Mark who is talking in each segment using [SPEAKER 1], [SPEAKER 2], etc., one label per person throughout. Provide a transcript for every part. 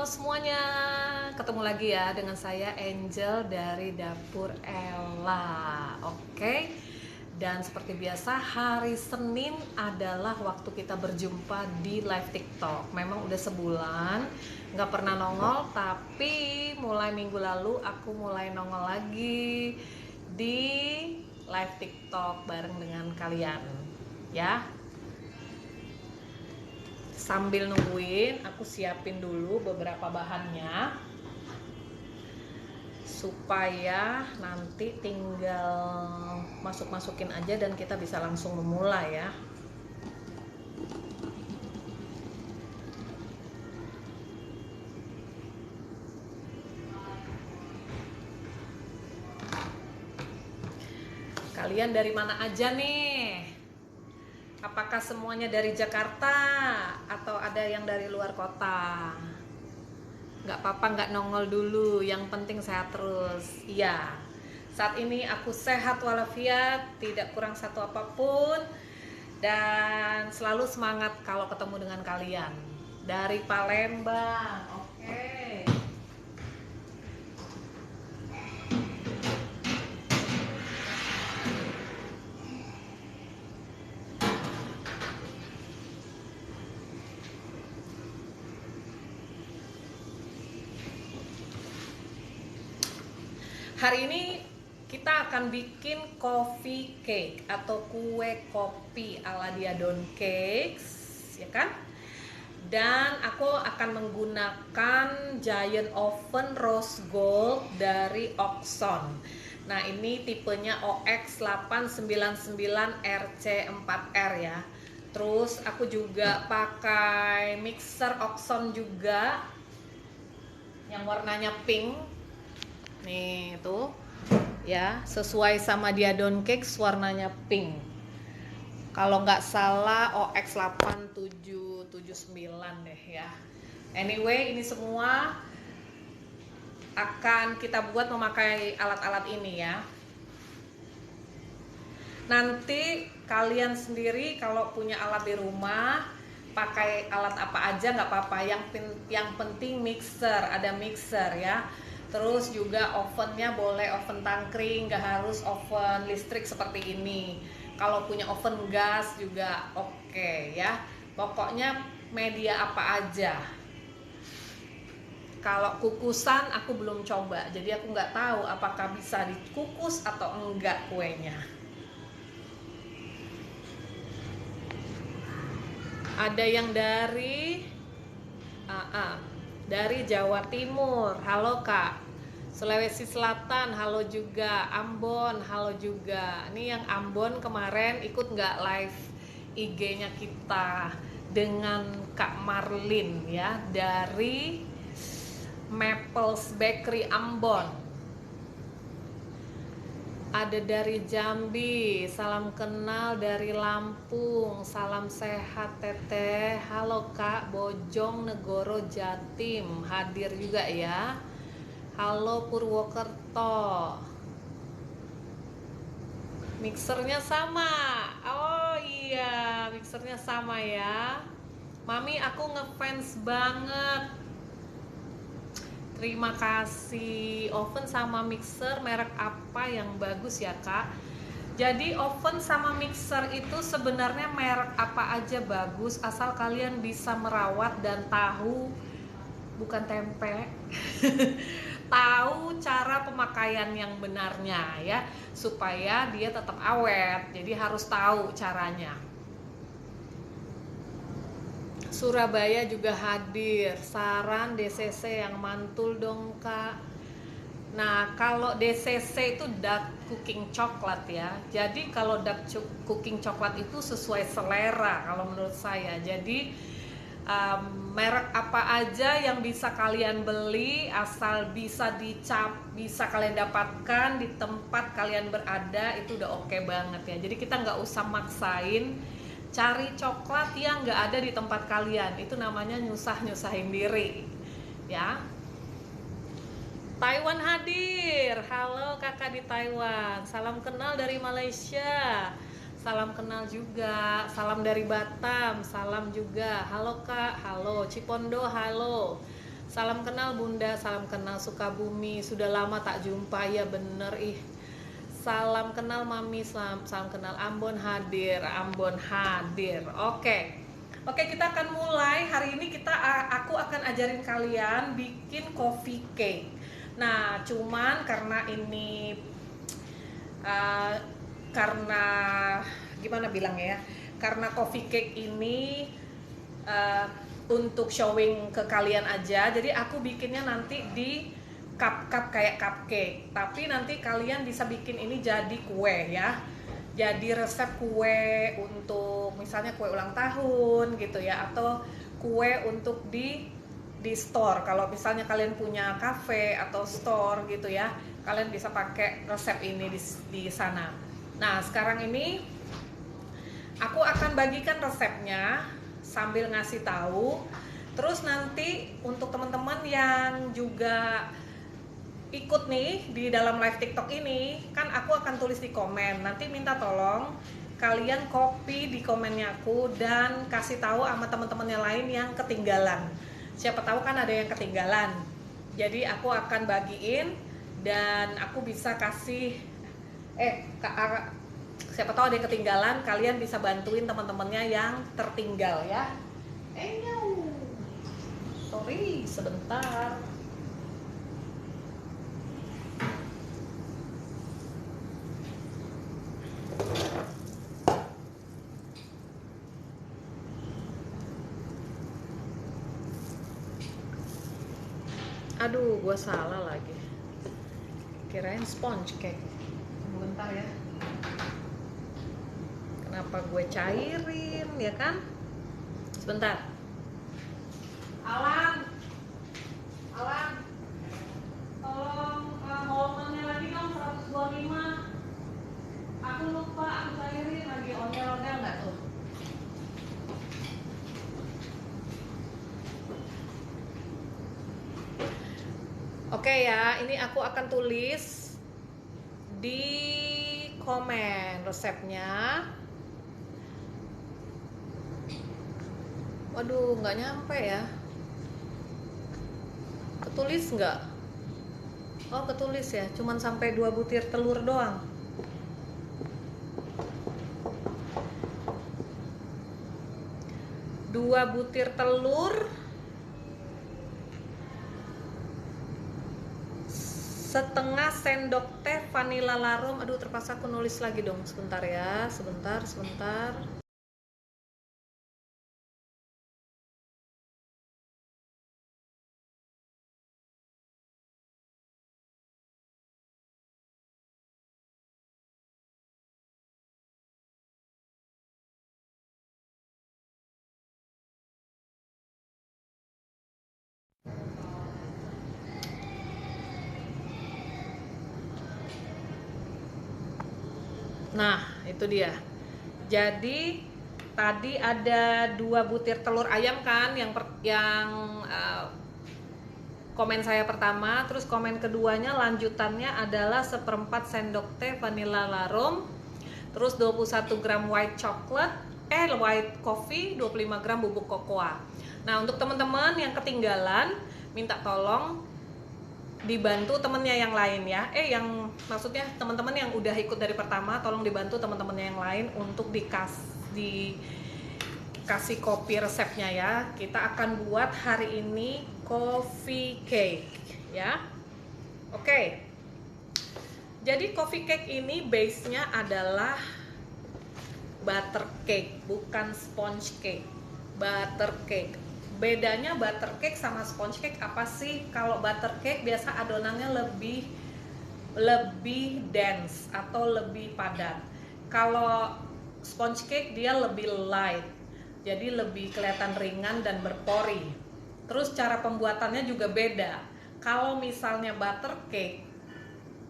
[SPEAKER 1] semuanya, ketemu lagi ya dengan saya Angel dari Dapur Ella. Oke. Dan seperti biasa hari Senin adalah waktu kita berjumpa di live TikTok. Memang udah sebulan nggak pernah nongol, tapi mulai minggu lalu aku mulai nongol lagi di live TikTok bareng dengan kalian ya. Sambil nungguin, aku siapin dulu beberapa bahannya supaya nanti tinggal masuk-masukin aja dan kita bisa langsung memulai ya. Kalian dari mana aja nih? Apakah semuanya dari Jakarta atau ada yang dari luar kota? Nggak apa-apa, nggak nongol dulu, yang penting sehat terus. Iya, saat ini aku sehat walafiat, tidak kurang satu apapun, dan selalu semangat kalau ketemu dengan kalian dari Palembang. Oke. Hari ini kita akan bikin coffee cake atau kue kopi ala Diadon Cakes, ya kan? Dan aku akan menggunakan Giant Oven Rose Gold dari Oxon. Nah, ini tipenya OX899RC4R ya. Terus aku juga pakai mixer Oxon juga yang warnanya pink. Nih tuh ya, sesuai sama Diadon Cakes warnanya pink. Kalau nggak salah OX8779 deh ya. Anyway, ini semua akan kita buat memakai alat-alat ini ya. Nanti kalian sendiri kalau punya alat di rumah, pakai alat apa aja nggak apa-apa. Yang penting mixer, ada mixer ya. Terus juga ovennya boleh oven tangkring, nggak harus oven listrik seperti ini. Kalau punya oven gas juga oke ya. Pokoknya media apa aja. Kalau kukusan aku belum coba, jadi aku nggak tahu apakah bisa dikukus atau enggak kuenya. Ada yang dari Jawa Timur, halo Kak. Sulawesi Selatan, halo juga. Ambon, halo juga. Ini yang Ambon kemarin ikut nggak live IG-nya kita dengan Kak Marlin ya, dari Maples Bakery Ambon. Ada dari Jambi, salam kenal dari Lampung, salam sehat teteh. Halo Kak, Bojong Negoro Jatim, hadir juga ya. Halo Purwokerto. Mixernya sama. Oh iya, mixernya sama ya. Mami, aku ngefans banget. Terima kasih. Oven sama mixer merek apa yang bagus ya Kak? Jadi oven sama mixer itu sebenarnya merek apa aja bagus, asal kalian bisa merawat dan tahu, bukan tempe tahu cara pemakaian yang benarnya ya, supaya dia tetap awet. Jadi harus tahu caranya. Surabaya juga hadir. Saran DCC yang mantul dong Kak. Nah, kalau DCC itu dark cooking coklat ya. Jadi kalau dark cooking coklat itu sesuai selera kalau menurut saya. Jadi merek apa aja yang bisa kalian beli, asal bisa bisa kalian dapatkan di tempat kalian berada, itu udah oke banget ya. Jadi kita nggak usah maksain cari coklat yang nggak ada di tempat kalian, itu namanya nyusahin diri ya. Taiwan hadir, halo kakak di Taiwan, salam kenal dari Malaysia, salam kenal juga, salam dari Batam, salam juga, halo Kak, halo Cipondo, halo, Salam kenal Bunda, salam kenal Sukabumi. Sudah lama tak jumpa, ya bener ih. Salam kenal Mami, salam kenal Ambon hadir, Ambon hadir. Oke. Oke, kita akan mulai. Hari ini aku akan ajarin kalian bikin coffee cake. Nah, cuman karena ini karena gimana bilangnya ya? Karena coffee cake ini untuk showing ke kalian aja, jadi aku bikinnya nanti di cup kayak cupcake, tapi nanti kalian bisa bikin ini jadi kue ya, jadi resep kue untuk misalnya kue ulang tahun gitu ya, atau kue untuk di store. Kalau misalnya kalian punya cafe atau store gitu ya, kalian bisa pakai resep ini di sana. Nah, sekarang ini aku akan bagikan resepnya sambil ngasih tahu. Terus nanti untuk teman-teman yang juga ikut nih di dalam live TikTok ini, kan aku akan tulis di komen. Nanti minta tolong kalian copy di komennya aku dan kasih tahu sama teman-teman yang lain yang ketinggalan. Siapa tahu kan ada yang ketinggalan. Jadi aku akan bagiin dan aku bisa kasih siapa tahu ada yang ketinggalan, kalian bisa bantuin teman-temannya yang tertinggal ya. Sorry, sebentar. Aduh, gua salah lagi. Kirain sponge cake. Bentar ya. Kenapa gue cairin ya kan? Sebentar. Alan, tolong holmannya lagi dong 125. Aku lupa, aku cairin lagi, ondel-ondel nggak tuh? Oke ya, ini aku akan tulis di komen resepnya. Waduh, nggak nyampe ya. Ketulis nggak? Oh, ketulis ya, cuman sampai 2 butir telur doang. Dua butir telur, setengah sendok teh vanila larung. Aduh, terpaksa aku nulis lagi dong. Sebentar ya, sebentar. Nah, itu dia. Jadi tadi ada 2 butir telur ayam kan, yang komen saya pertama. Terus komen keduanya lanjutannya adalah 1/4 sendok teh vanilla larung, terus 21 gram white coffee, 25 gram bubuk kokoa. Nah, untuk teman-teman yang ketinggalan, minta tolong dibantu temennya yang lain ya. Yang maksudnya teman-teman yang udah ikut dari pertama, tolong dibantu teman-temannya yang lain untuk dikasih copy resepnya ya. Kita akan buat hari ini coffee cake ya. Oke. Jadi coffee cake ini base-nya adalah butter cake, bukan sponge cake. Butter cake. Bedanya butter cake sama sponge cake apa sih? Kalau butter cake biasa adonannya lebih dense atau lebih padat. Kalau sponge cake dia lebih light, jadi lebih kelihatan ringan dan berpori. Terus cara pembuatannya juga beda. Kalau misalnya butter cake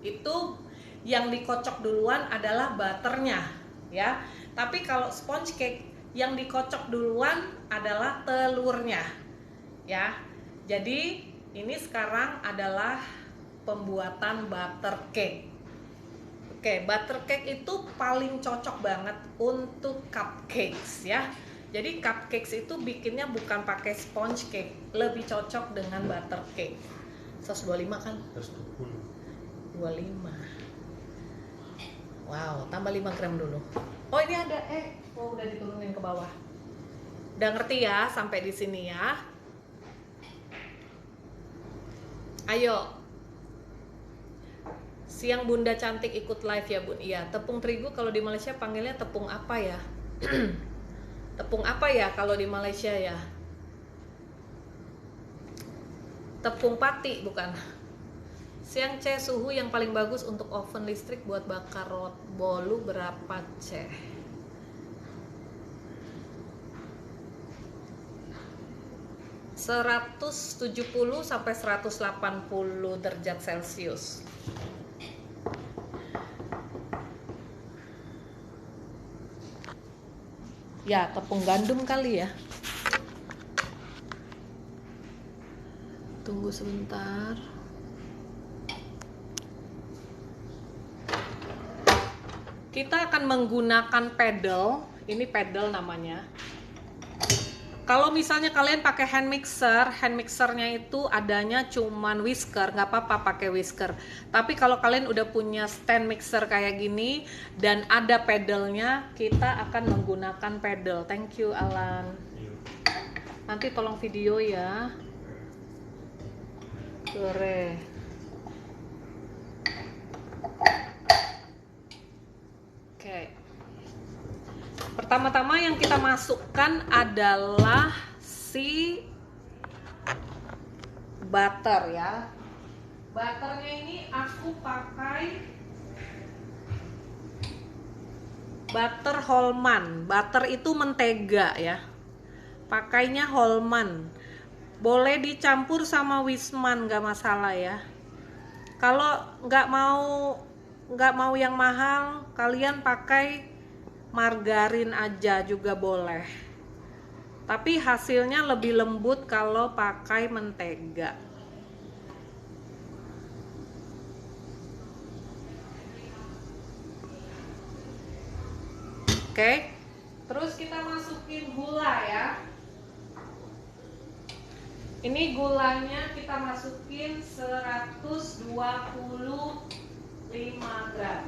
[SPEAKER 1] itu yang dikocok duluan adalah butternya ya. Tapi kalau sponge cake yang dikocok duluan adalah telurnya ya. Jadi ini sekarang adalah pembuatan butter cake. Oke, butter cake itu paling cocok banget untuk cupcakes ya. Jadi cupcakes itu bikinnya bukan pakai sponge cake, lebih cocok dengan butter cake. 125 kan? 125. Wow, tambah 5 gram dulu. Oh ini ada, udah diturunin ke bawah. Udah ngerti ya sampai di sini ya? Ayo. Siang Bunda cantik ikut live ya Bun. Iya, tepung terigu kalau di Malaysia panggilnya tepung apa ya? Tepung apa ya kalau di Malaysia ya? Tepung pati bukan? Siang C, suhu yang paling bagus untuk oven listrik buat bakar bolu berapa C? ...170 sampai 180 derajat Celcius. Ya, tepung gandum kali ya. Tunggu sebentar. Kita akan menggunakan pedal. Ini pedal namanya. Kalau misalnya kalian pakai hand mixernya itu adanya cuman whisker, nggak apa-apa pakai whisker. Tapi kalau kalian udah punya stand mixer kayak gini dan ada pedalnya, kita akan menggunakan pedal. Thank you Alan. Nanti tolong video ya. Sore. Oke. Pertama-tama yang kita masukkan adalah si butter ya. Butternya ini aku pakai butter Holman. Butter itu mentega ya. Pakainya Holman. Boleh dicampur sama Wisman, nggak masalah ya. Kalau nggak mau yang mahal, kalian pakai margarin aja juga boleh. Tapi hasilnya lebih lembut kalau pakai mentega. Oke. Terus kita masukin gula ya. Ini gulanya kita masukin 125 gram.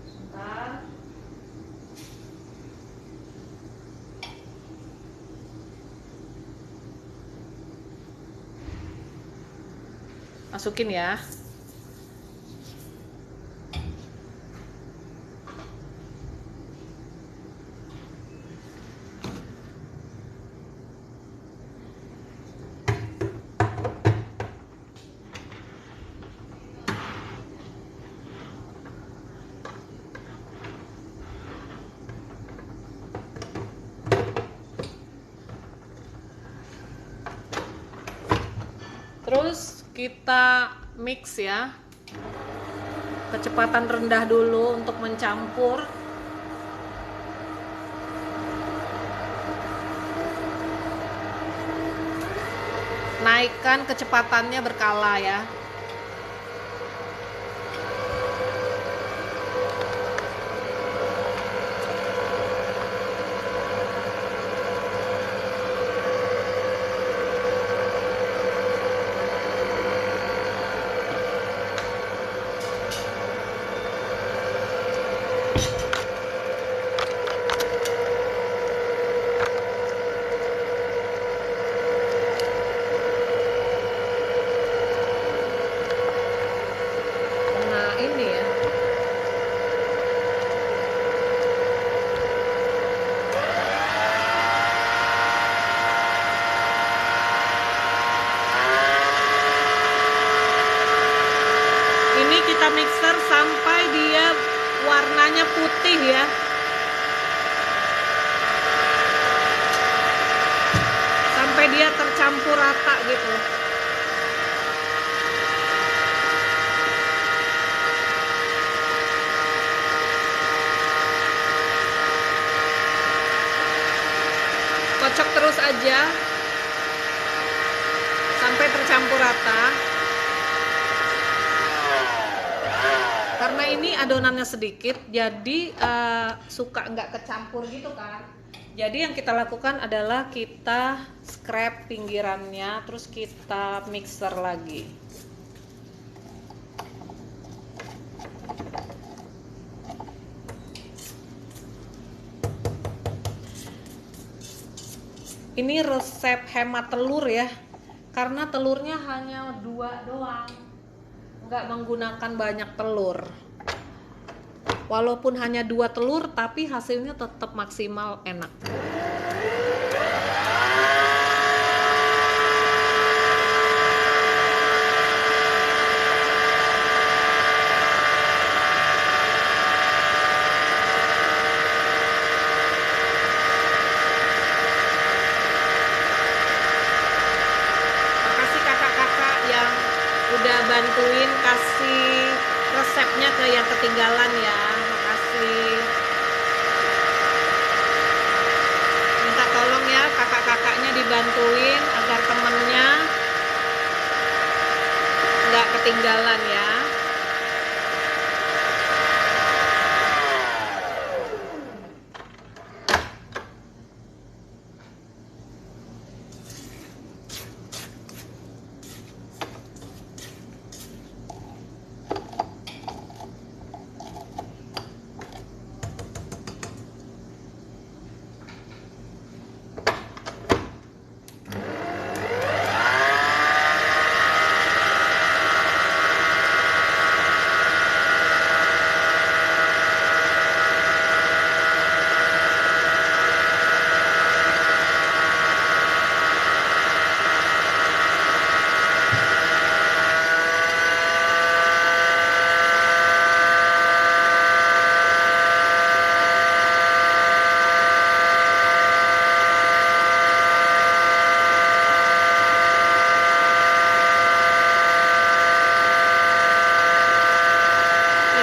[SPEAKER 1] Sebentar. Masukin ya. Terus kita mix ya. Kecepatan rendah dulu untuk mencampur. Naikkan kecepatannya berkala ya. Mixer sampai dia warnanya putih ya. Sampai dia tercampur rata gitu. Kocok terus aja sampai tercampur rata. Karena ini adonannya sedikit, jadi suka nggak kecampur gitu kan. Jadi yang kita lakukan adalah kita scrap pinggirannya, terus kita mixer lagi. Ini resep hemat telur ya, karena telurnya hanya 2 doang, nggak menggunakan banyak telur. Walaupun hanya 2 telur, tapi hasilnya tetap maksimal enak. Makasih kakak-kakak yang udah bantuin kasih resepnya ke yang ketinggalan ya. Makasih. Minta tolong ya kakak-kakaknya dibantuin agar temennya nggak ketinggalan ya.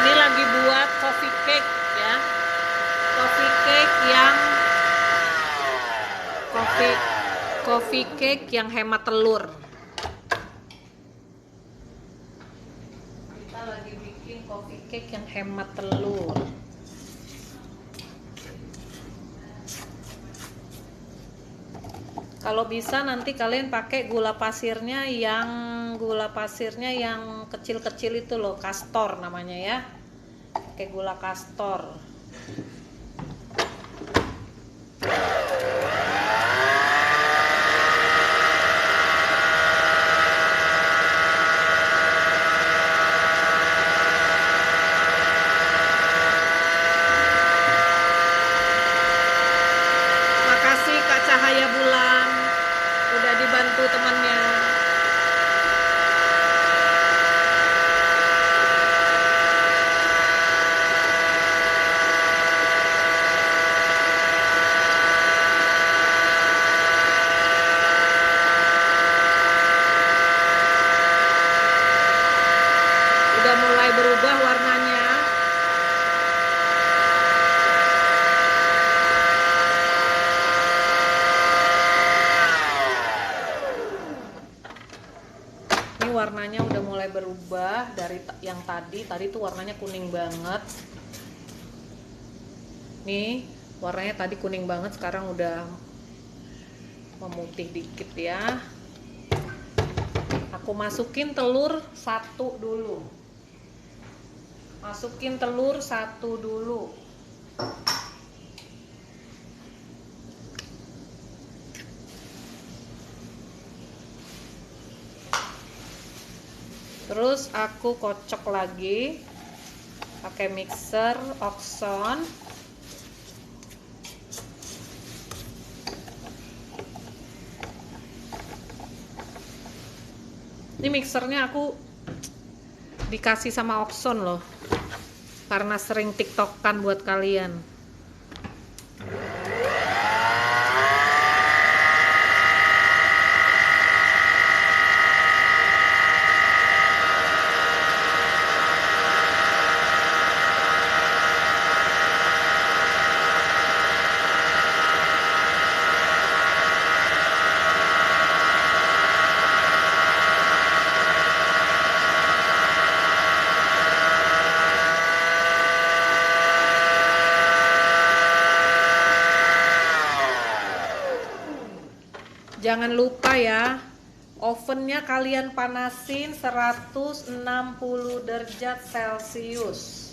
[SPEAKER 1] Ini lagi buat coffee cake ya. Coffee cake yang coffee cake yang hemat telur. Kita lagi bikin coffee cake yang hemat telur. Kalau bisa nanti kalian pakai gula pasirnya yang kecil-kecil itu loh, kastor namanya ya. Pakai gula kastor. Makasih Kak Cahaya Bulan udah dibantu temannya. Udah mulai berubah warnanya. Ini warnanya udah mulai berubah dari yang tadi tuh warnanya kuning banget. Nih, warnanya tadi kuning banget, sekarang udah memutih dikit ya. Aku masukin telur 1 dulu. Masukin telur 1 dulu. Terus aku kocok lagi pakai mixer Oxon. Ini mixernya aku dikasih sama Oxon loh, karena sering tiktokan buat kalian. Jangan lupa ya, ovennya kalian panasin 160 derajat Celcius.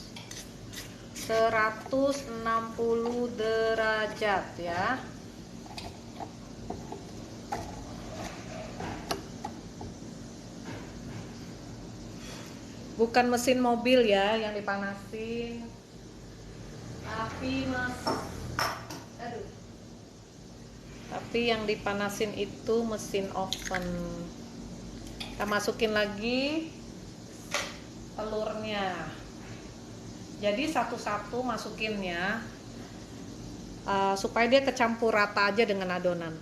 [SPEAKER 1] 160 derajat ya. Bukan mesin mobil ya yang dipanasin, tapi yang dipanasin itu mesin oven. Kita masukin lagi telurnya. Jadi satu-satu masukinnya supaya dia kecampur rata aja dengan adonan.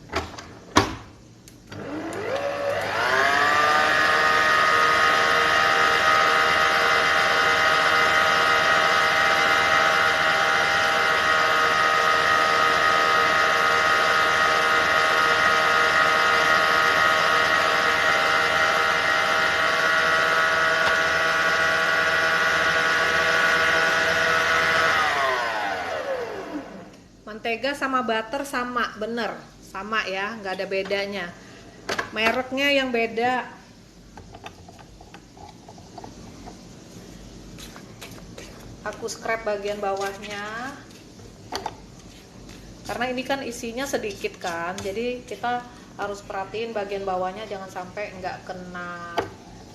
[SPEAKER 1] Mentega sama butter sama, bener sama ya, nggak ada bedanya. Mereknya yang beda. Aku scrap bagian bawahnya karena ini kan isinya sedikit kan, jadi kita harus perhatiin bagian bawahnya jangan sampai nggak kena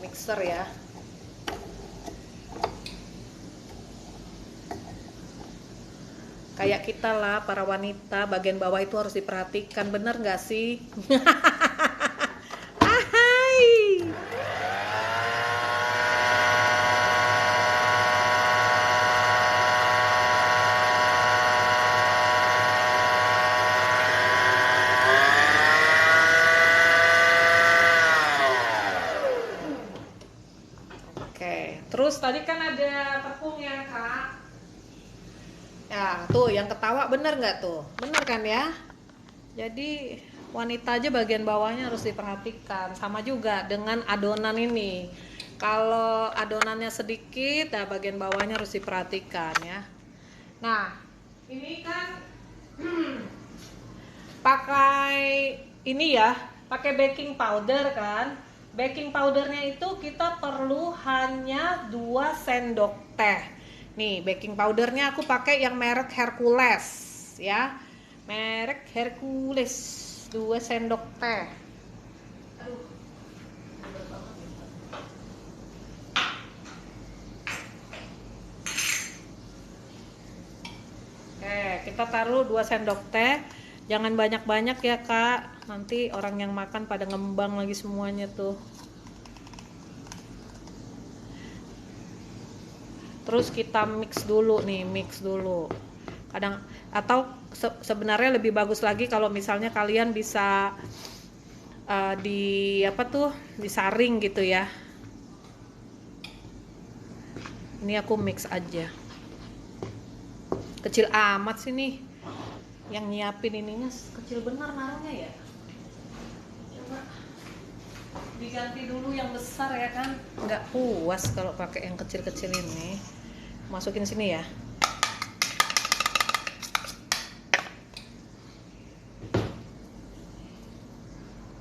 [SPEAKER 1] mixer ya. Kayak kita lah, para wanita, bagian bawah itu harus diperhatikan, bener nggak sih? Ahai. Oke, terus tadi kan ada tepungnya Kak. Ya, tuh yang ketawa bener nggak tuh? Bener kan ya? Jadi wanita aja bagian bawahnya harus diperhatikan. Sama juga dengan adonan ini. Kalau adonannya sedikit, nah bagian bawahnya harus diperhatikan ya. Nah, ini kan pakai ini ya, pakai baking powder kan. Baking powdernya itu kita perlu hanya 2 sendok teh. Nih, baking powdernya aku pakai yang merek Hercules ya. Merek Hercules, 2 sendok teh. Aduh. Oke, kita taruh 2 sendok teh. Jangan banyak-banyak ya, Kak. Nanti orang yang makan pada ngembang lagi semuanya tuh. Terus kita mix dulu nih, mix dulu. Kadang atau sebenarnya lebih bagus lagi kalau misalnya kalian bisa di apa tuh, disaring gitu ya. Ini aku mix aja. Kecil amat sih nih. Yang nyiapin ininya kecil bener naruhnya ya. Coba diganti dulu yang besar ya kan. Nggak puas kalau pakai yang kecil-kecil ini. Masukin sini ya.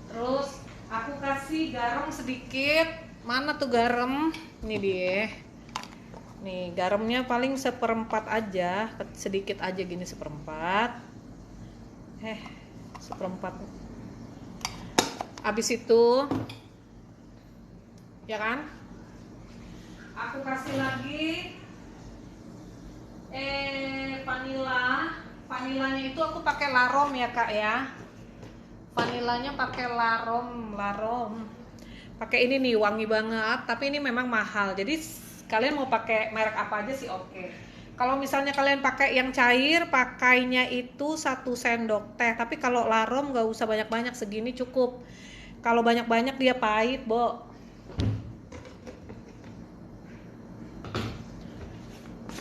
[SPEAKER 1] Terus aku kasih garam sedikit. Mana tuh garam? Ini dia. Nih garamnya paling 1/4 aja, sedikit aja gini 1/4. 1/4. Habis itu ya kan? Aku kasih lagi vanila. Vanilanya itu aku pakai larom ya Kak ya. Vanilanya pakai larom. Pakai ini nih, wangi banget, tapi ini memang mahal. Jadi kalian mau pakai merek apa aja sih oke. Kalau misalnya kalian pakai yang cair, pakainya itu 1 sendok teh. Tapi kalau larom gak usah banyak-banyak, segini cukup. Kalau banyak-banyak dia pahit, Bo.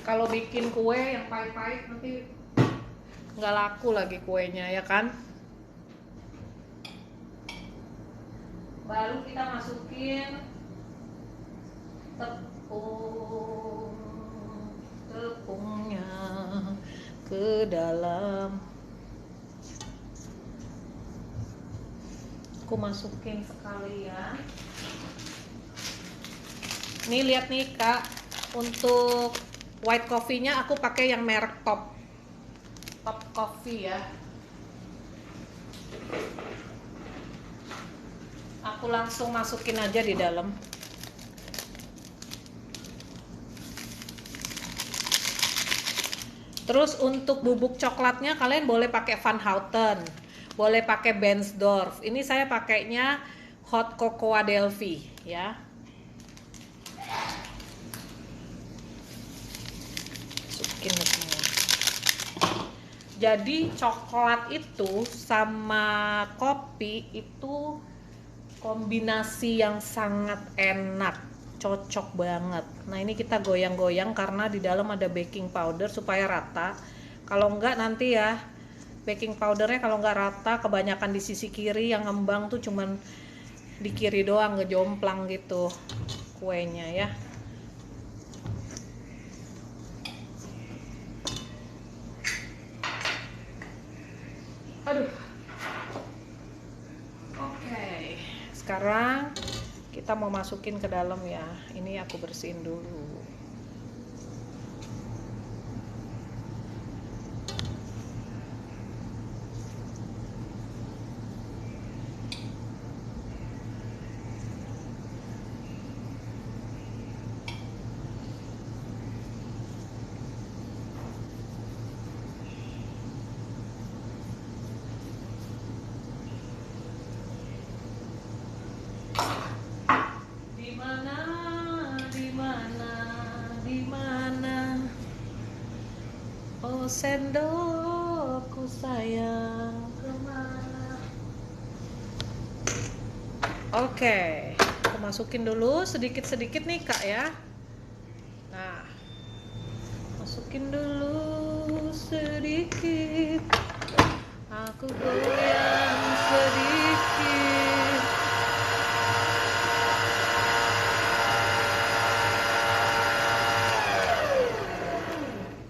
[SPEAKER 1] Kalau bikin kue yang pahit-pahit nanti nggak laku lagi kuenya ya kan. Baru kita masukin tepungnya ke dalam. Aku masukin sekalian. Nih lihat nih Kak, untuk white coffee-nya aku pakai yang merek Top Coffee ya. Aku langsung masukin aja di dalam. Terus untuk bubuk coklatnya kalian boleh pakai Van Houten, boleh pakai Bensdorf. Ini saya pakainya Hot Cocoa Delphi ya. Masukin semua. Jadi coklat itu sama kopi itu kombinasi yang sangat enak, cocok banget. Nah ini kita goyang-goyang karena di dalam ada baking powder supaya rata. Kalau enggak nanti ya baking powdernya kalau enggak rata, kebanyakan di sisi kiri, yang ngembang tuh cuman di kiri doang, ngejomplang gitu kuenya ya. Aduh. Oke. Sekarang kita mau masukin ke dalam ya. Ini aku bersihin dulu. Oh sendokku sayang kemana? Oke, aku masukin dulu sedikit-sedikit nih Kak ya. Nah, masukin dulu sedikit. Aku goyang sedikit.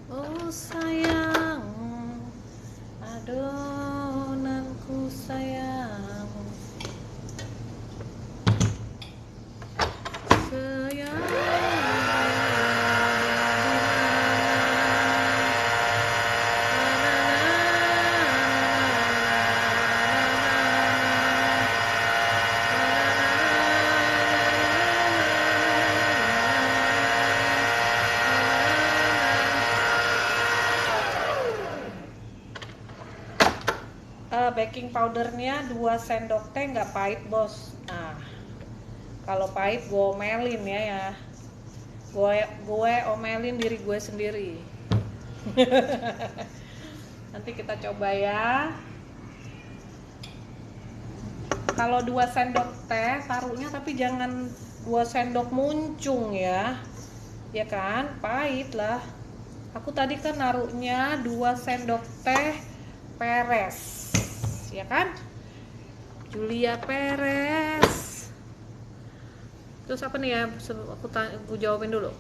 [SPEAKER 1] Oh sayang, adonanku sayang, sayang. Baking powdernya 2 sendok teh, nggak pahit bos. Nah kalau pahit gue omelin ya, gue omelin diri gue sendiri. Nanti kita coba ya. Kalau 2 sendok teh taruhnya, tapi jangan 2 sendok muncung ya kan, pahit lah. Aku tadi kan naruhnya 2 sendok teh Perez ya kan, Julia Perez. Terus apa nih ya, aku jawabin dulu.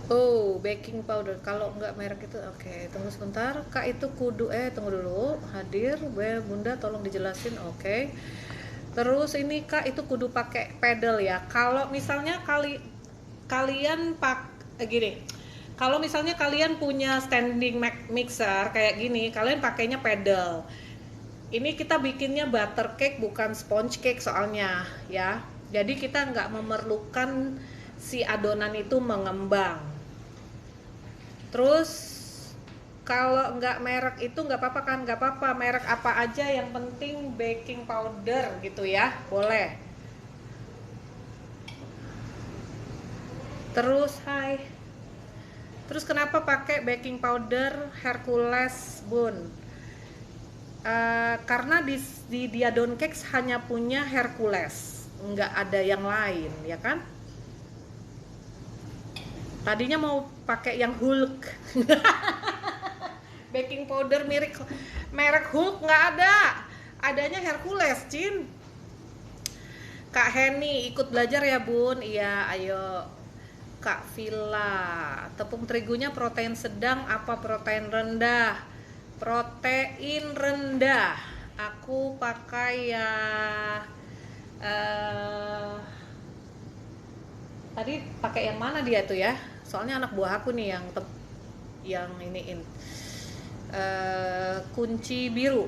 [SPEAKER 1] Oh, baking powder kalau nggak merek itu. Oke, tunggu sebentar Kak, itu kudu tunggu dulu. Hadir Bunda, tolong dijelasin. Oke. Terus ini Kak, itu kudu pakai pedal ya. Kalau misalnya kalian gini, kalau misalnya kalian punya standing mixer kayak gini, kalian pakainya pedal. Ini kita bikinnya butter cake bukan sponge cake soalnya ya. Jadi kita nggak memerlukan si adonan itu mengembang. Terus kalau nggak merek itu nggak apa-apa kan, nggak apa-apa merek apa aja, yang penting baking powder gitu ya, boleh. Terus kenapa pakai baking powder Hercules Bun? Karena di Diadon Cakes hanya punya Hercules, nggak ada yang lain ya kan. Tadinya mau pakai yang Hulk. Baking powder merek Hulk nggak ada, adanya Hercules Cin. Kak Heni ikut belajar ya Bun. Iya ayo. Kak Villa, tepung terigunya protein sedang apa protein rendah? Protein rendah. aku pakai ya tadi pakai yang mana dia tuh ya, soalnya anak buah aku nih yang iniin kunci biru.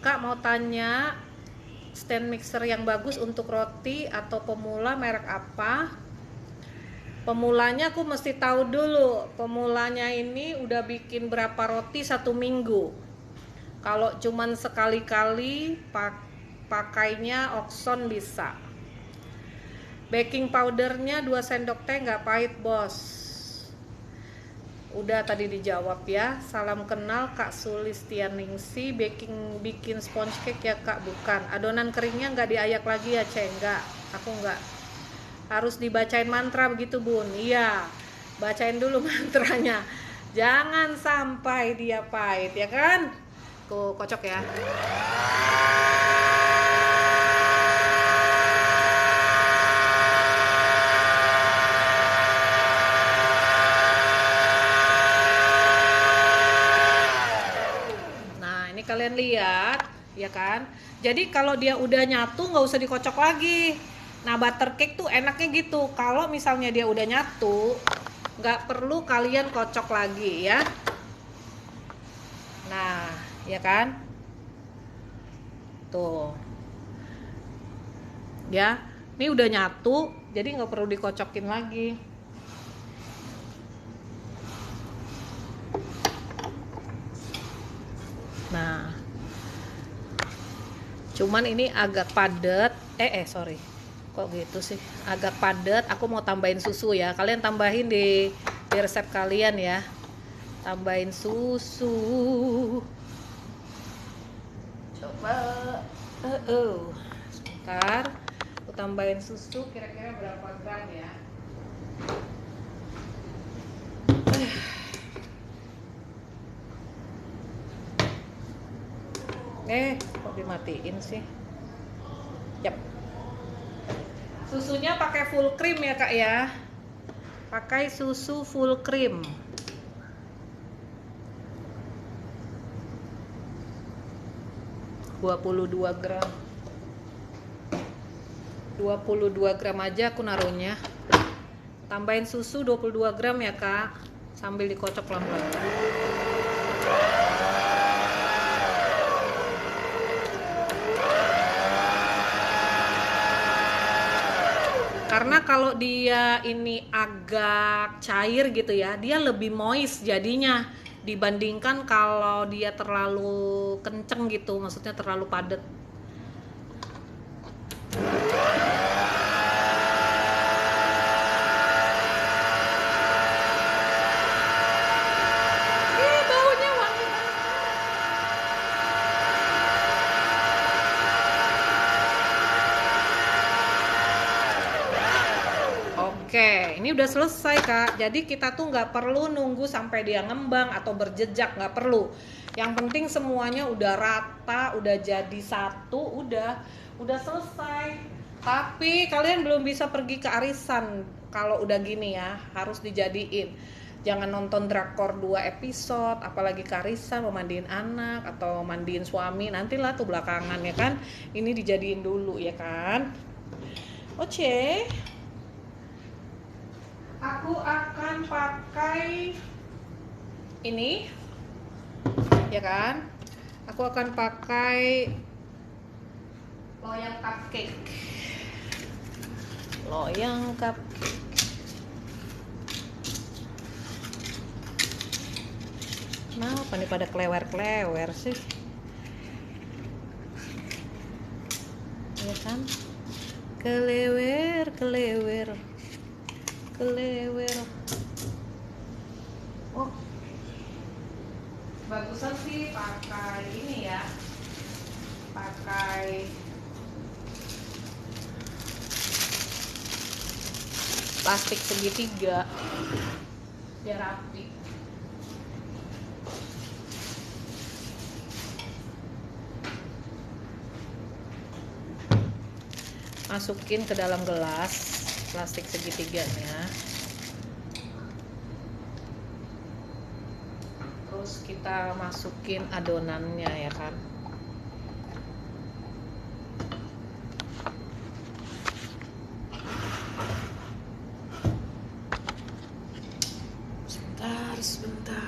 [SPEAKER 1] Kak mau tanya, stand mixer yang bagus untuk roti atau pemula merek apa? Pemulanya aku mesti tahu dulu, pemulanya ini udah bikin berapa roti 1 minggu. Kalau cuman sekali-kali pakainya Oxon bisa. Baking powdernya 2 sendok teh nggak pahit bos. Udah tadi dijawab ya. Salam kenal Kak Sulistianingsih. Bikin sponge cake ya Kak? Bukan. Adonan keringnya nggak diayak lagi ya Ceng? Nggak, aku nggak. Harus dibacain mantra begitu Bun? Iya, bacain dulu mantranya. Jangan sampai dia pahit ya kan? Aku kocok ya. Kalian lihat ya kan, jadi kalau dia udah nyatu nggak usah dikocok lagi. Nah butter cake tuh enaknya gitu, kalau misalnya dia udah nyatu nggak perlu kalian kocok lagi ya. Nah ya kan, tuh ya, ini udah nyatu jadi nggak perlu dikocokin lagi. Nah, cuman ini agak padat. Sorry, kok gitu sih? Agak padat. Aku mau tambahin susu ya. Kalian tambahin di resep kalian ya. Tambahin susu. Coba. Sebentar. Aku tambahin susu. Kira-kira berapa gram ya? Kok dimatiin sih? Yap. Susunya pakai full cream ya Kak ya. Pakai susu full cream. (22 gram). 22 gram aja aku naruhnya. Tambahin susu 22 gram ya Kak. Sambil dikocok pelan-pelan. Karena kalau dia ini agak cair gitu ya, dia lebih moist jadinya dibandingkan kalau dia terlalu kenceng gitu, maksudnya terlalu padat. Baunya wangi banget. Oke, ini udah selesai Kak. Jadi kita tuh nggak perlu nunggu sampai dia ngembang atau berjejak, nggak perlu. Yang penting semuanya udah rata, udah jadi satu, udah selesai. Tapi kalian belum bisa pergi ke arisan kalau udah gini ya, harus dijadiin. Jangan nonton drakor 2 episode, apalagi ke arisan mau mandiin anak atau mandiin suami, nantilah tuh belakangan ya kan. Ini dijadiin dulu ya kan. Oke. Aku akan pakai ini ya kan, aku akan pakai loyang cupcake. Kenapa nih pada klewer-klewer sih ya kan, kelewer. Oh, bagusan sih pakai ini ya, pakai plastik segitiga biar rapi. Masukin ke dalam gelas plastik segitiganya, terus kita kita masukin adonannya ya kan. Sebentar.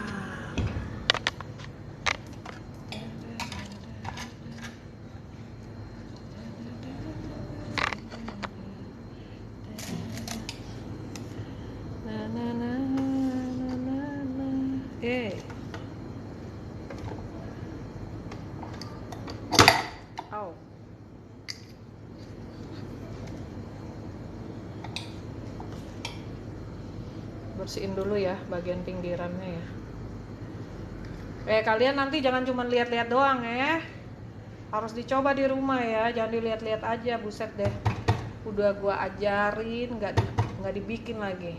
[SPEAKER 1] Bersihin dulu ya bagian pinggirannya ya. Kalian nanti jangan cuma lihat-lihat doang ya. Harus dicoba di rumah ya, jangan dilihat-lihat aja, buset deh. Udah gua ajarin, nggak dibikin lagi.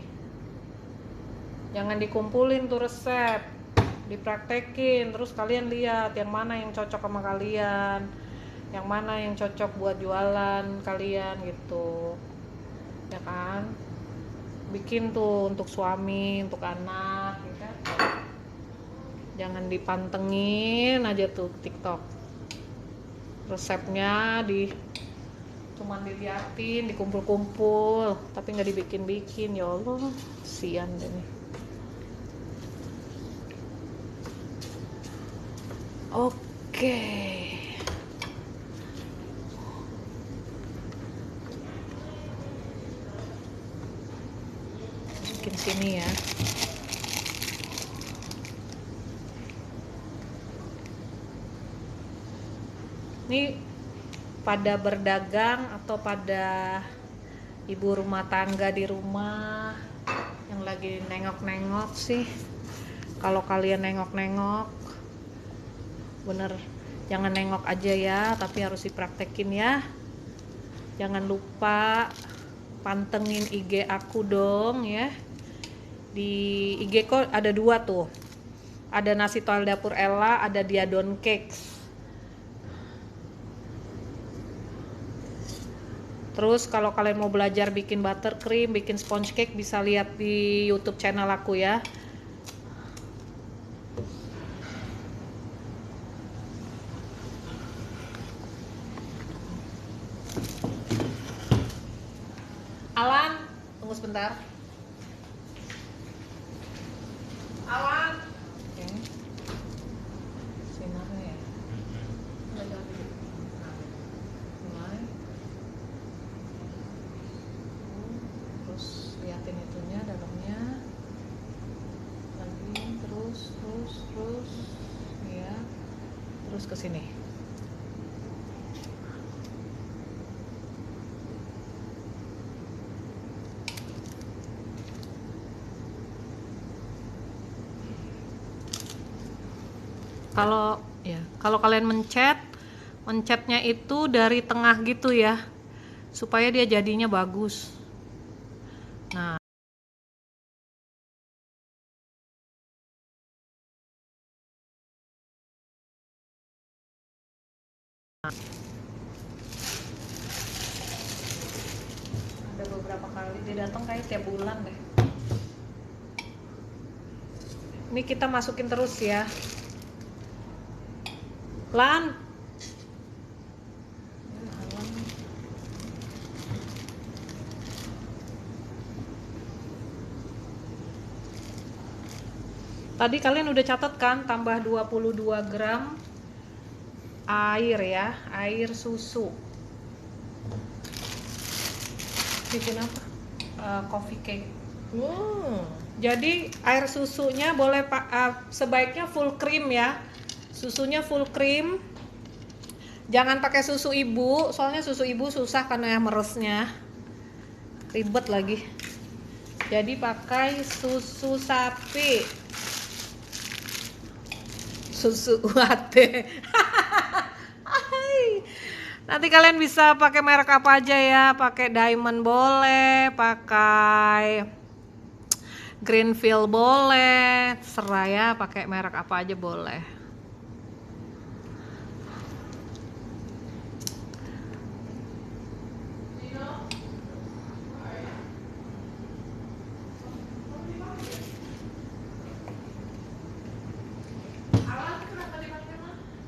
[SPEAKER 1] Jangan dikumpulin tuh resep, dipraktekin, terus kalian lihat yang mana yang cocok sama kalian, yang mana yang cocok buat jualan kalian gitu, ya kan? Bikin tuh untuk suami, untuk anak, gitu kan? Jangan dipantengin aja tuh TikTok. Resepnya cuman diliatin, dikumpul-kumpul, tapi nggak dibikin-bikin. Ya Allah, sian deh nih. Oke. Masukin sini ya. Ini pada berdagang atau pada ibu rumah tangga di rumah yang lagi nengok-nengok sih. Kalau kalian nengok-nengok, bener, jangan nengok aja ya, tapi harus dipraktekin ya. Jangan lupa pantengin IG aku dong ya. Di IG kok ada 2 tuh. Ada nasi toel dapur Ella, ada Diadon Cakes. Terus kalau kalian mau belajar bikin buttercream, bikin sponge cake, bisa lihat di YouTube channel aku ya. Alan, tunggu sebentar. Alan. Oke. Sinarnya ya. Mulai. Terus liatin itunya dalamnya. Lagi terus ya. Terus ke sini. Kalau kalian mencetnya itu dari tengah gitu ya, supaya dia jadinya bagus. Nah, ada beberapa kali dia datang kayak tiap bulan deh. Ini kita masukin terus ya. Lan. Tadi kalian udah catat kan, tambah 22 gram air ya, air susu. Bikin apa? Coffee cake. Jadi air susunya boleh sebaiknya full cream ya. Susunya full cream. Jangan pakai susu ibu, soalnya susu ibu susah karena meresnya. Ribet lagi. Jadi pakai susu sapi. Susu UHT. Nanti kalian bisa pakai merek apa aja ya, pakai Diamond boleh, pakai Greenfield boleh, terserah ya, pakai merek apa aja boleh.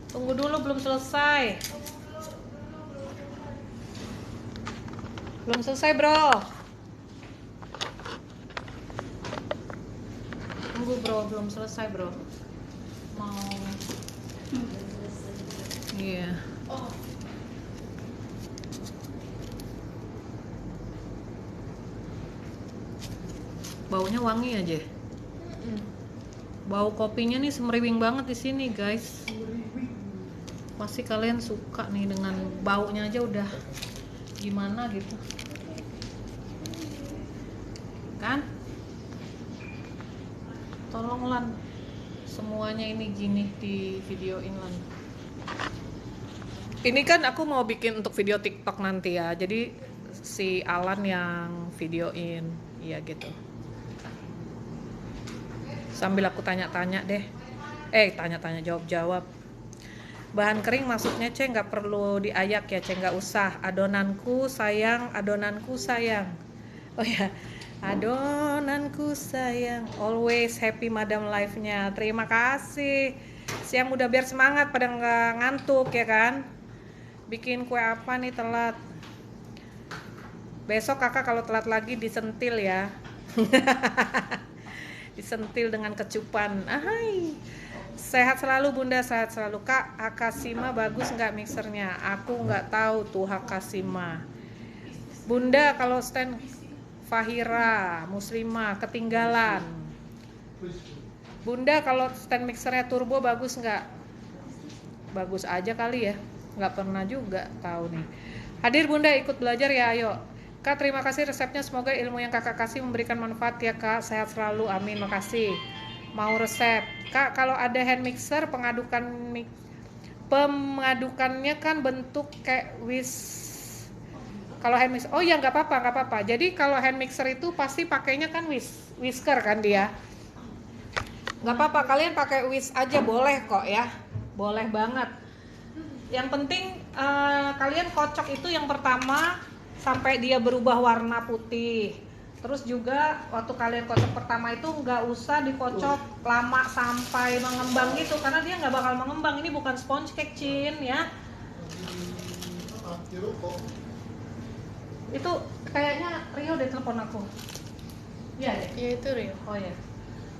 [SPEAKER 1] Tunggu dulu, belum selesai. Belum selesai, bro. Tunggu, bro, belum selesai, bro. Mau. Iya. Baunya wangi aja. Bau kopinya nih semeriwing banget di sini, guys. Pasti kalian suka nih dengan baunya aja udah gimana gitu. Kan? Tolong Lan, semuanya ini gini di videoin Lan. Ini kan aku mau bikin untuk video TikTok nanti ya. Jadi si Alan yang videoin, iya gitu. Sambil aku tanya-tanya deh. Tanya-tanya jawab-jawab. Bahan kering maksudnya Ce nggak perlu diayak ya Ce, nggak usah. Adonanku sayang, adonanku sayang. Oh ya, adonanku sayang. Always happy Madam Life-nya. Terima kasih. Siang udah biar semangat pada nggak ngantuk ya kan. Bikin kue apa nih telat? Besok kakak kalau telat lagi disentil ya. Disentil dengan kecupan. Ahai. Sehat selalu Bunda, sehat selalu Kak. Hakashima bagus nggak mixernya? Aku nggak tahu tuh Hakashima. Bunda kalau stand Fahira Muslimah ketinggalan. Bunda kalau stand mixernya turbo bagus nggak? Bagus aja kali ya. Nggak pernah juga tahu nih. Hadir Bunda, ikut belajar ya, ayo. Kak, terima kasih resepnya. Semoga ilmu yang kakak kasih memberikan manfaat ya Kak. Sehat selalu, amin. Makasih. Mau resep Kak, kalau ada hand mixer pemadukannya kan bentuk kayak kalau hand mixer, oh ya nggak apa-apa. Jadi kalau hand mixer itu pasti pakainya kan whisker kan dia. Nggak apa-apa, kalian pakai whisk aja boleh kok ya, boleh banget. Yang penting kalian kocok itu yang pertama sampai dia berubah warna putih. Terus juga waktu kalian kocok pertama itu nggak usah dikocok lama sampai mengembang gitu, karena dia nggak bakal mengembang. Ini bukan sponge cake Cin ya. Itu kayaknya Rio deh telepon aku. Iya deh.
[SPEAKER 2] Ya itu Rio.
[SPEAKER 1] Oh ya.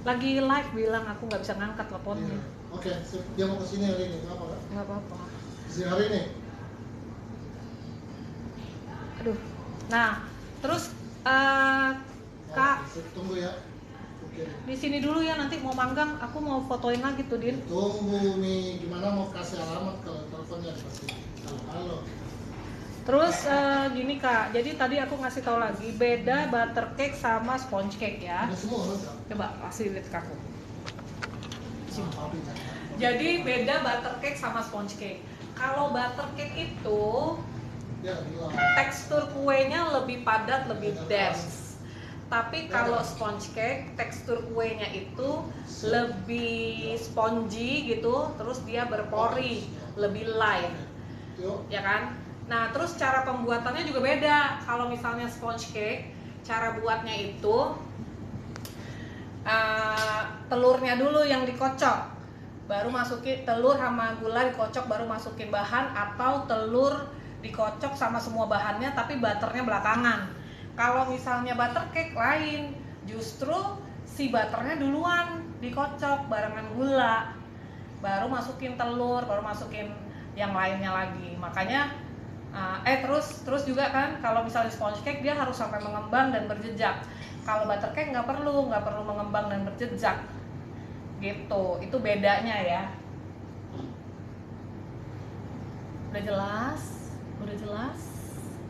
[SPEAKER 1] Lagi live bilang aku nggak bisa ngangkat teleponnya.
[SPEAKER 3] Oke, dia mau kesini hari ini, kenapa Kak?
[SPEAKER 1] Nggak apa-apa.
[SPEAKER 3] Kesini hari ini?
[SPEAKER 1] Aduh. Nah, terus Kak,
[SPEAKER 3] Tunggu ya. Oke.
[SPEAKER 1] di sini dulu ya, nanti mau manggang aku mau fotoin lagi tuh Din.
[SPEAKER 3] Tunggu nih, gimana mau kasih alamat kalau teleponnya pasti. Halo.
[SPEAKER 1] Terus gini Kak, jadi tadi aku ngasih tahu lagi beda butter cake sama sponge cake ya.
[SPEAKER 3] Ada semua lengkap.
[SPEAKER 1] Coba kasih lihat ke aku.
[SPEAKER 3] Papi.
[SPEAKER 1] Jadi beda butter cake sama sponge cake. Kalau butter cake itu
[SPEAKER 3] Ya, bilang.
[SPEAKER 1] tekstur kuenya lebih padat, lebih dense. Tapi kalau sponge cake, tekstur kuenya itu lebih spongy gitu, terus dia berpori, lebih light,
[SPEAKER 3] Yuk.
[SPEAKER 1] ya kan? Nah, terus cara pembuatannya juga beda. Kalau misalnya sponge cake, cara buatnya itu telurnya dulu yang dikocok, baru masukin telur sama gula dikocok, baru masukin bahan, atau telur dikocok sama semua bahannya tapi butternya belakangan. Kalau misalnya butter cake lain, justru si butternya duluan dikocok barengan gula, baru masukin telur, baru masukin yang lainnya lagi. Makanya terus juga kan kalau misalnya sponge cake dia harus sampai mengembang dan berjejak. Kalau butter cake nggak perlu mengembang dan berjejak gitu. Itu bedanya ya. Udah jelas?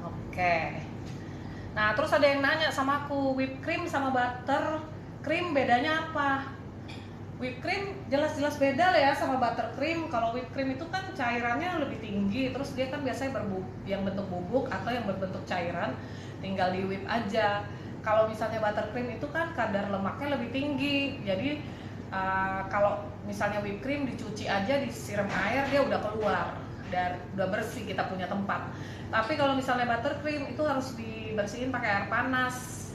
[SPEAKER 1] Oke. Nah, terus ada yang nanya sama aku, whipped cream sama butter cream bedanya apa? Whipped cream jelas-jelas beda lah ya sama butter cream. Kalau whipped cream itu kan cairannya lebih tinggi, terus dia kan biasanya yang bentuk bubuk atau yang berbentuk cairan, tinggal di whip aja. Kalau misalnya butter cream itu kan kadar lemaknya lebih tinggi, jadi kalau misalnya whipped cream dicuci aja, disiram air, dia udah keluar, udah bersih, kita punya tempat. Tapi kalau misalnya butter cream itu harus dibersihin pakai air panas,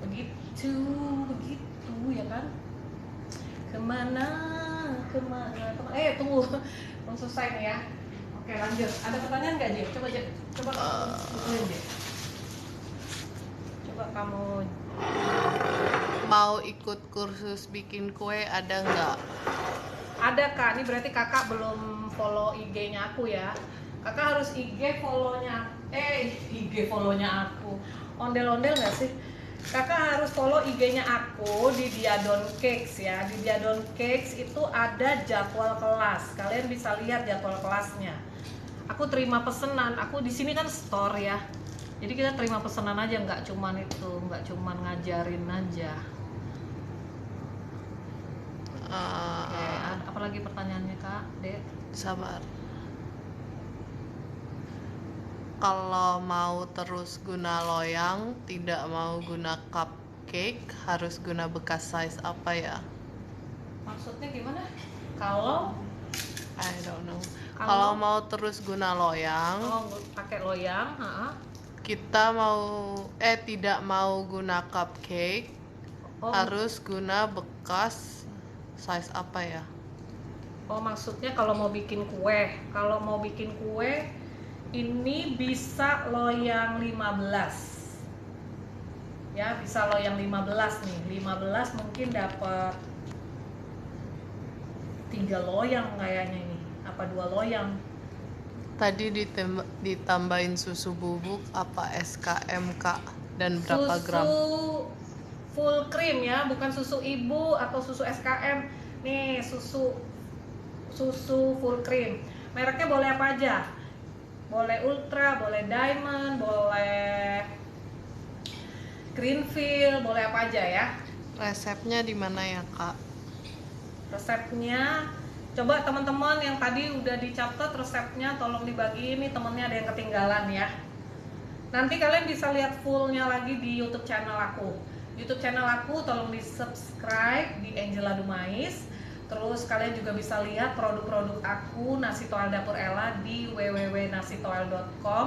[SPEAKER 1] begitu ya kan? Kemana? Tunggu, belum selesai nih ya. Oke lanjut, ada pertanyaan nggak Jay? Coba Jay, coba kamu ituin Jay. Coba kamu
[SPEAKER 2] Mau ikut kursus bikin kue ada nggak?
[SPEAKER 1] ada Kak, ini berarti kakak belum follow IG-nya aku ya. Kakak harus IG follow-nya, IG follow-nya aku. Ondel-ondel nggak sih? Kakak harus follow IG-nya aku di Diadon Cakes ya. Di Diadon Cakes itu ada jadwal kelas. Kalian bisa lihat jadwal kelasnya. Aku terima pesanan. Aku di sini kan store ya. Jadi kita terima pesanan aja, nggak cuman itu, nggak cuman ngajarin aja. Oke, apalagi pertanyaannya Kak, Dek?
[SPEAKER 2] Sabar. Kalau mau terus guna loyang, tidak mau guna cupcake, harus guna bekas size apa ya?
[SPEAKER 1] Maksudnya gimana? Kalau
[SPEAKER 2] I don't know.
[SPEAKER 1] Kalau-
[SPEAKER 2] Kalau mau terus guna loyang,
[SPEAKER 1] pakai loyang,
[SPEAKER 2] kita tidak mau guna cupcake, harus guna bekas size apa ya?
[SPEAKER 1] Oh maksudnya kalau mau bikin kue. Kalau mau bikin kue ini bisa loyang 15. Ya, bisa loyang 15 nih. 15 mungkin dapat 3 loyang kayaknya ini. Apa 2 loyang?
[SPEAKER 2] Tadi ditambahin susu bubuk apa SKMK dan berapa gram?
[SPEAKER 1] Susu full cream ya, bukan susu ibu atau susu SKM. Nih, susu full cream. Mereknya boleh apa aja? Boleh Ultra, boleh Diamond, boleh Greenfield, boleh apa aja ya.
[SPEAKER 2] Resepnya di mana ya, Kak?
[SPEAKER 1] Resepnya coba teman-teman yang tadi udah dicatat resepnya tolong dibagi, ini temennya ada yang ketinggalan ya. Nanti kalian bisa lihat fullnya lagi di YouTube channel aku. YouTube channel aku tolong di subscribe di Angela Dumais. Terus kalian juga bisa lihat produk-produk aku Nasi Toel Dapur Ella di www.nasitoel.com.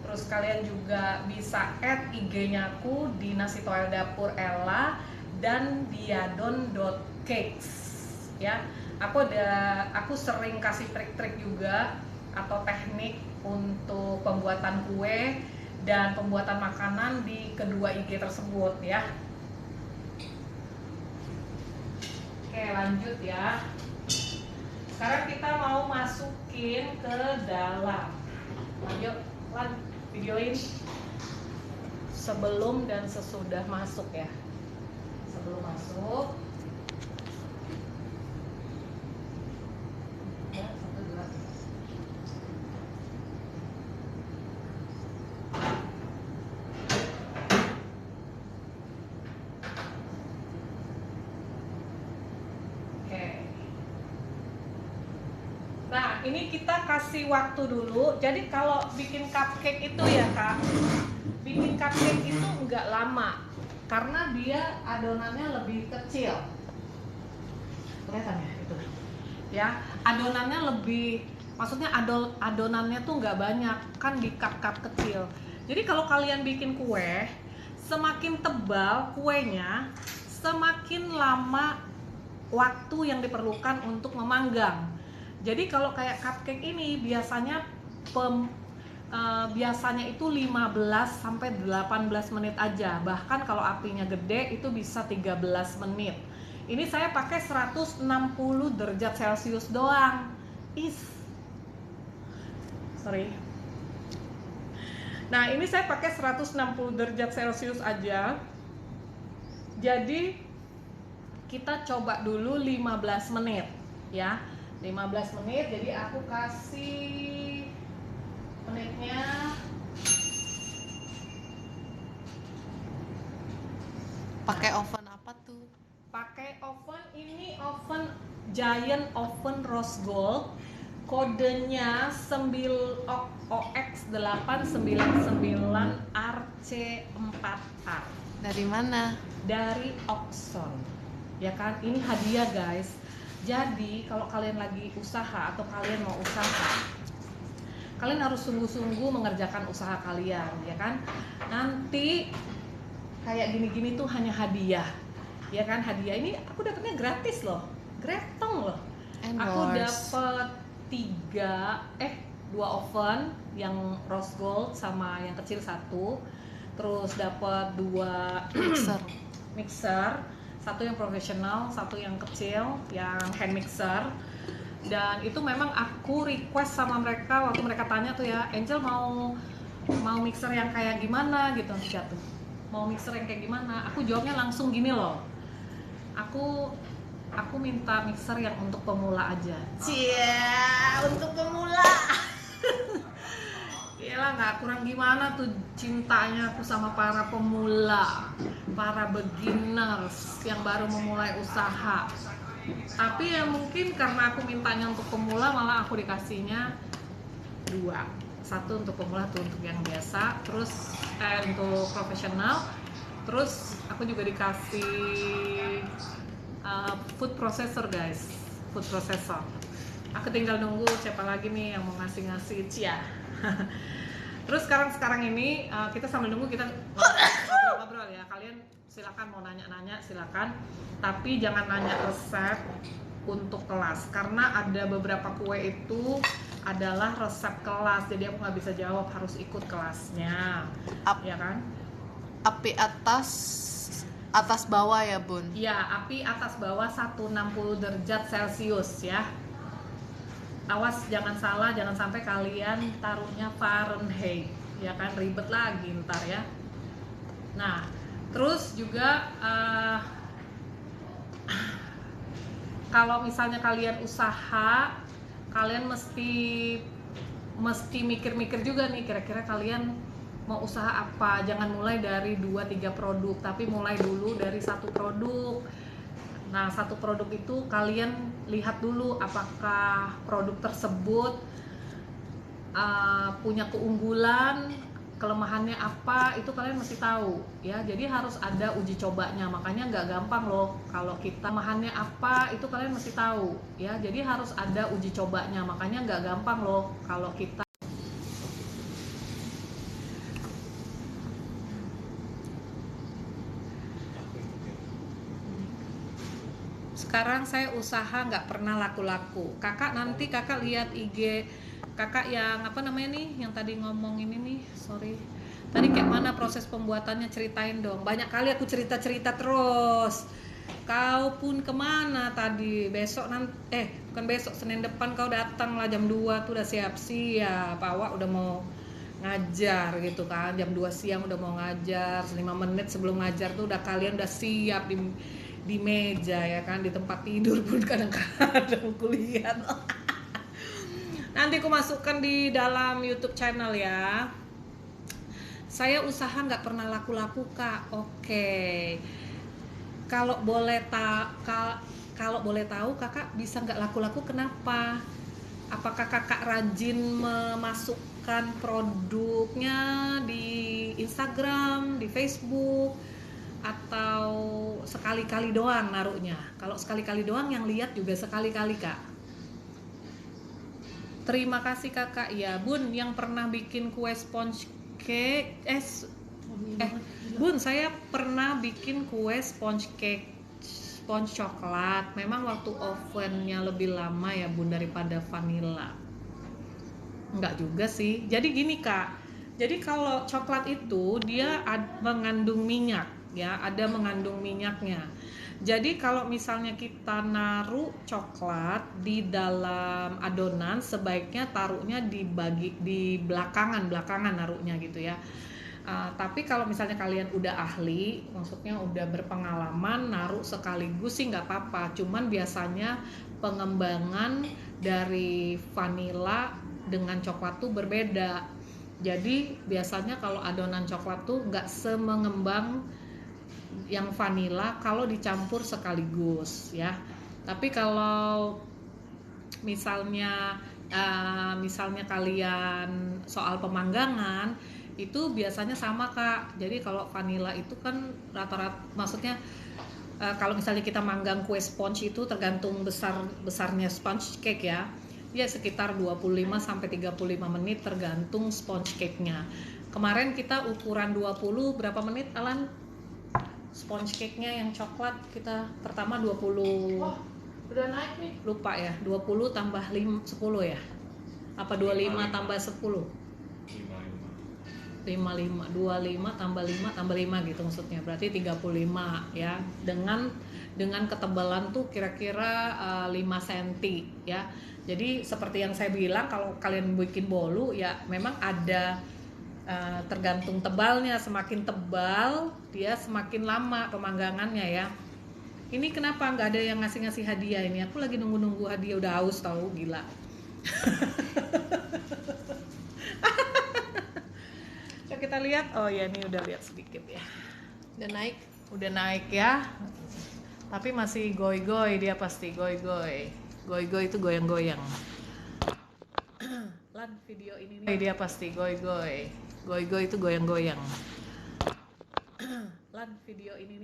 [SPEAKER 1] Terus kalian juga bisa add IG-nya aku di Nasi Toel Dapur Ella dan diadon.cakes ya. Aku sering kasih trik-trik juga atau teknik untuk pembuatan kue dan pembuatan makanan di kedua IG tersebut ya. Oke lanjut ya. Sekarang kita mau masukin ke dalam. Yuk videoin sebelum dan sesudah masuk ya. Sebelum masuk. Ya, 1, 2. Nah, ini kita kasih waktu dulu. Jadi kalau bikin cupcake itu ya Kak, bikin cupcake itu nggak lama karena dia adonannya lebih kecil. Kelihatan ya itu? Ya, adonannya lebih, maksudnya adonannya tuh nggak banyak kan di cup-cup kecil. Jadi kalau kalian bikin kue, semakin tebal kuenya, semakin lama waktu yang diperlukan untuk memanggang. Jadi kalau kayak cupcake ini biasanya biasanya itu 15 sampai 18 menit aja. Bahkan kalau apinya gede itu bisa 13 menit. Ini saya pakai 160 derajat Celcius doang. Nah, ini saya pakai 160 derajat Celcius aja. Jadi kita coba dulu 15 menit ya. 15 menit, jadi aku kasih menitnya.
[SPEAKER 2] Pakai oven apa tuh?
[SPEAKER 1] Pakai oven, ini oven Giant Oven Rose Gold. Kodenya OX899RC4R.
[SPEAKER 2] Dari mana?
[SPEAKER 1] Dari Oxon. Ya kan, ini hadiah guys. Jadi kalau kalian lagi usaha atau kalian mau usaha, kalian harus sungguh-sungguh mengerjakan usaha kalian, ya kan? Nanti kayak gini-gini tuh hanya hadiah, ya kan? Hadiah ini aku dapetnya gratis loh, gretong loh. Aku dapet dua oven yang rose gold sama yang kecil satu, terus dapat 2 mixer, satu yang profesional, satu yang kecil yang hand mixer. Dan itu memang aku request sama mereka waktu mereka tanya tuh ya, Angel mau mixer yang kayak gimana gitu, jatuh mau mixer yang kayak gimana, aku jawabnya langsung gini loh, aku minta mixer yang untuk pemula aja. Untuk pemula. Iyalah, nggak kurang gimana tuh cintanya aku sama para pemula, para beginners yang baru memulai usaha. Tapi ya mungkin karena aku mintanya untuk pemula, malah aku dikasihnya 2, satu untuk pemula, tuh untuk yang biasa, terus untuk profesional. Terus aku juga dikasih food processor guys, food processor. Aku tinggal nunggu siapa lagi nih yang mau ngasih Cia. Terus sekarang ini kita sambil nunggu, kita ngobrol-ngobrol ya. Kalian silakan mau nanya-nanya silakan, tapi jangan nanya resep untuk kelas, karena ada beberapa kue itu adalah resep kelas, jadi aku nggak bisa jawab, harus ikut kelasnya. Ya kan?
[SPEAKER 2] Api atas bawah ya bun?
[SPEAKER 1] Ya, api atas bawah 160 derajat Celcius ya. Awas jangan salah, jangan sampai kalian taruhnya Fahrenheit ya kan, ribet lagi ntar ya. Nah, terus juga kalau misalnya kalian usaha, kalian mesti mikir-mikir juga nih, kira-kira kalian mau usaha apa. Jangan mulai dari 2-3 produk, tapi mulai dulu dari 1 produk. Nah, 1 produk itu kalian lihat dulu apakah produk tersebut punya keunggulan, kelemahannya apa, itu kalian mesti tahu ya. Jadi harus ada uji cobanya, makanya nggak gampang loh kalau kita. Kelemahannya apa, itu kalian mesti tahu ya. Jadi harus ada uji cobanya, makanya nggak gampang loh kalau kita. Sekarang saya usaha nggak pernah laku-laku. Kakak nanti kakak lihat IG kakak yang apa namanya nih, yang tadi ngomong ini nih, sorry. Tadi kayak mana proses pembuatannya, ceritain dong. Banyak kali aku cerita terus. Kau pun kemana tadi? Besok nanti, bukan besok, Senin depan kau datang lah jam 2 tuh udah siap-siap. Awak udah mau ngajar gitu kan, jam 2 siang udah mau ngajar, 5 menit sebelum ngajar tuh udah kalian udah siap di meja ya kan, di tempat tidur pun kadang-kadang kulihat. Nanti aku masukkan di dalam YouTube channel ya. Saya usaha nggak pernah laku-laku kak. Oke. Kalau boleh tahu kakak bisa nggak laku-laku kenapa? Apakah kakak rajin memasukkan produknya di Instagram, di Facebook, atau sekali-kali doang naruhnya? Kalau sekali-kali doang, yang lihat juga sekali-kali kak. Terima kasih kakak ya bun, yang pernah bikin kue sponge cake. Bun, saya pernah bikin kue sponge cake, sponge coklat. Memang waktu ovennya lebih lama ya bun daripada vanilla. Enggak juga sih. Jadi gini kak, jadi kalau coklat itu dia mengandung minyak ya, ada mengandung minyaknya. Jadi kalau misalnya kita naruh coklat di dalam adonan, sebaiknya taruhnya di belakangan naruhnya gitu ya. Tapi kalau misalnya kalian udah ahli, maksudnya udah berpengalaman, naruh sekaligus sih nggak apa-apa. Cuman biasanya pengembangan dari vanilla dengan coklat tuh berbeda. Jadi biasanya kalau adonan coklat tuh nggak semengembang yang vanilla kalau dicampur sekaligus ya. Tapi kalau misalnya kalian soal pemanggangan itu biasanya sama kak. Jadi kalau vanilla itu kan rata-rata, maksudnya kalau misalnya kita manggang kue sponge itu tergantung besarnya sponge cake ya. Ya sekitar 25-35 menit tergantung sponge cake-nya. Kemarin kita ukuran 20 berapa menit Alan? Sponge cake-nya yang coklat kita pertama 20
[SPEAKER 2] Udah naik nih.
[SPEAKER 1] Lupa ya, 20 tambah 10 ya? Apa 25 tambah 10? 55, 25 tambah 5 tambah 5 gitu maksudnya, berarti 35 ya, dengan ketebalan tuh kira-kira 5 cm ya. Jadi seperti yang saya bilang, kalau kalian bikin bolu ya memang ada tergantung tebalnya, semakin tebal dia semakin lama pemanggangannya ya. Ini kenapa nggak ada yang ngasih hadiah ini? Aku lagi nunggu hadiah, udah haus tahu, gila. Coba kita lihat. Oh ya, ini udah lihat sedikit ya. Udah naik ya. Tapi masih goy-goy dia, pasti goy-goy. Goy-goy itu goyang-goyang. Lan video ini nih, dia pasti goy-goy. Goy-goy itu goyang-goyang. Lan video ini nih.